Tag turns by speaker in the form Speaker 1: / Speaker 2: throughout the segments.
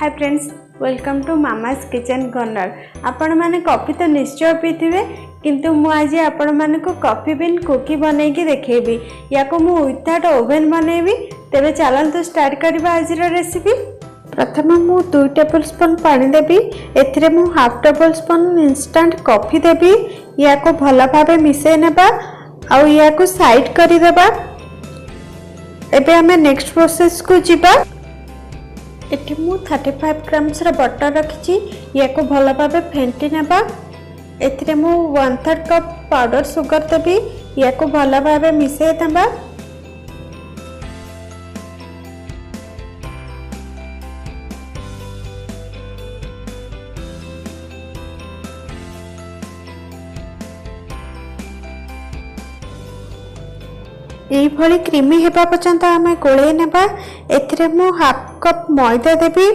Speaker 1: Hi friends, welcome to mama's kitchen corner. आपण माने coffee तो निश्चय पीथिबे, किंतु मु आज आपण माने को कॉफी बीन कुकी बनै की देखेबी। या को मु विथआउट ओवन बनेबी। तेबे चलंतु स्टार्ट करबा आज रो रेसिपी। प्रथम मु 2 टेबलस्पून पानी देबी। एथिरे मु हाफ टेबलस्पून इंस्टेंट कॉफी देबी। या को भला भाबे मिसै नेबा आ या को साइड करि देबा। एबे हमें नेक्स्ट प्रोसेस को जिबा। एठी मु 35 ग्राम्स रा बटर रखिछि। या को भला भाबे फेंटी नेबा। एथिरे मु 1/3 कप पाउडर सुगर देबी। या को भला भाबे मिसै देबा। यही भली क्रीमी हेबा पर्यंत आमे गोळे नेबा। एथिरे मु हाफ कप मैदा देबी।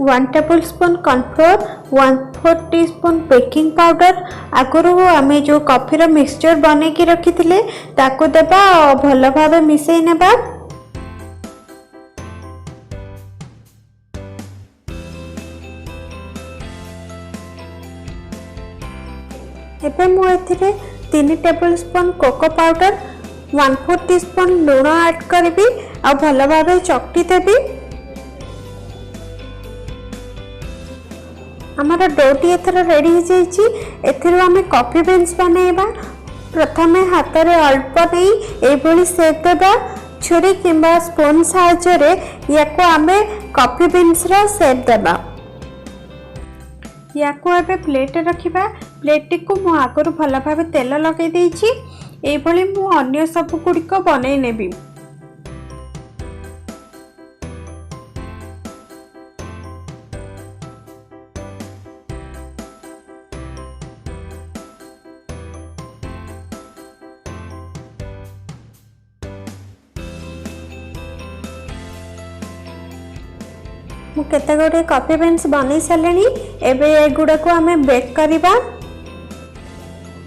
Speaker 1: 1 tablespoon cornflour, 1/4 teaspoon baking powder. आगुरु आमे जो कॉफी रो मिक्सचर बने की रखिथिले ताको देबा और भलो भाबे मिसै नेबा। एबे मु एथिरे 3 टेबलस्पून कोको पाउडर, 1/4 टीस्पून लूण ऐड करबी और भलो भाबे चकटी देबी। हमारा डोटी एथर रेडी हो जाइछि। एथिरो हमें कॉफी बीन्स बनेबा। प्रथमे हाथ रे अल्प नै एभली शेप देबा। छुरी किंबा स्पून सहायता रे याको हमें कॉफी बीन्स रा शेप देबा। या को एबे प्लेट रखिबा। प्लेट को मु आगरु भला भाबे तेल लगे देछि। ए भली मु अन्य सब गुडी को बनै नेबी। मु केते गोटे कॉफी बीन्स बनै सालेनी। एबे एगुडा को हमें बेक करिबा।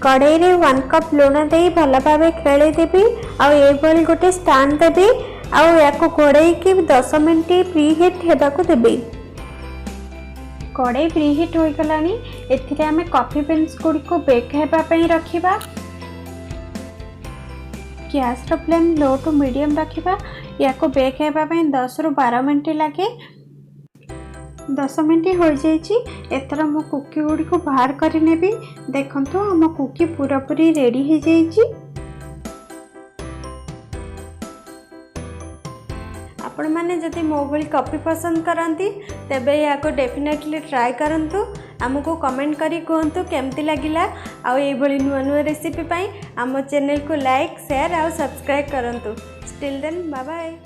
Speaker 1: कढ़ाई रे 1 कप लूण दे भला भाबे खेले देबी। आ ए भली गोटे स्टैंड देबी। आ या को घोड़ाई की 10 मिनिट प्रीहीट हेबा को देबी। कढ़ाई प्रीहीट होई गलानी। एथिरे हमें कॉफी बीन्स गुडी को बेक हेबा पई रखिबा। गैस रो फ्लेम लो टू मीडियम रखिबा। या को बेक हेबा पई 10 रु 12 मिनिट लागे। 10 मिनिट हो जाइछि। एथरा मो कुकी गुडी को बाहर करि नेबी। देखंतु हम कुकी पूरा पूरी रेडी हो जाइछि। आपण माने जदि मो भली कॉफी पसंद करंती तेबे या को डेफिनेटली ट्राई करंतु। हमको कमेंट करी कहंतु केमती लागिला। आ ए भली नुवा नुवा रेसिपी पई हम चैनल को लाइक शेयर और सब्सक्राइब करंतु। Still then bye bye.